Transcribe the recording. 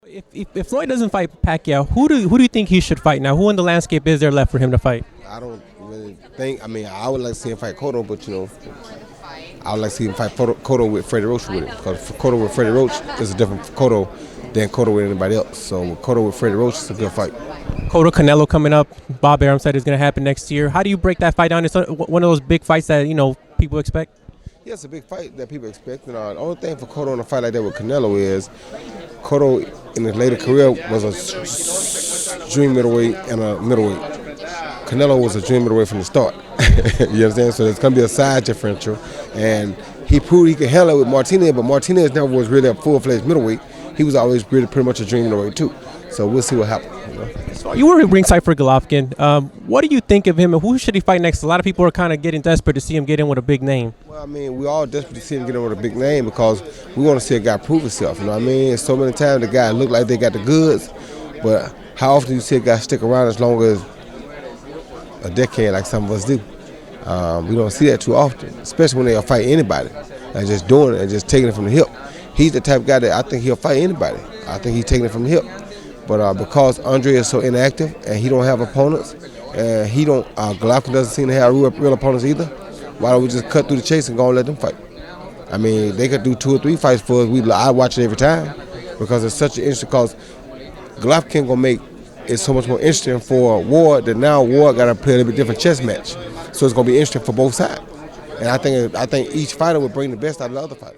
If Floyd doesn't fight Pacquiao, who do you think he should fight now? Who in the landscape is there left for him to fight? I don't really think. I mean, I would like to see him fight Cotto, but I would like to see him fight Cotto with Freddie Roach with it, because Cotto with Freddie Roach is a different Cotto than Cotto with anybody else. So Cotto with Freddie Roach is a good fight. Cotto Canelo coming up. Bob Arum said it's going to happen next year. How do you break that fight down? It's one of those big fights that people expect. Yeah, it's a big fight that people expect. The only thing for Cotto in a fight like that with Canelo is Cotto in his later career was a dream middleweight and a middleweight. Canelo was a dream middleweight from the start. You understand? So there's going to be a size differential. And he proved he could handle it with Martinez, but Martinez never was really a full-fledged middleweight. He was always really pretty much a dream middleweight too. So we'll see what happens. So you were ringside for Golovkin. What do you think of him, and who should he fight next? A lot of people are kind of getting desperate to see him get in with a big name. Well, I mean, we're all desperate to see him get in with a big name because we want to see a guy prove himself. You know what I mean? So many times the guy look like they got the goods, but how often do you see a guy stick around as long as a decade like some of us do? We don't see that too often, especially when they fight anybody and just doing it and just taking it from the hip. He's the type of guy that I think he'll fight anybody. I think he's taking it from the hip. But because Andre is so inactive and he don't have opponents, and Golovkin doesn't seem to have real opponents either, why don't we just cut through the chase and go and let them fight? I mean, they could do 2 or 3 fights for us. I watch it every time because it's such an interesting, because Golovkin gonna make it so much more interesting for Ward that now Ward got to play a little bit different chess match. So it's gonna be interesting for both sides. And I think each fighter will bring the best out of the other fighter.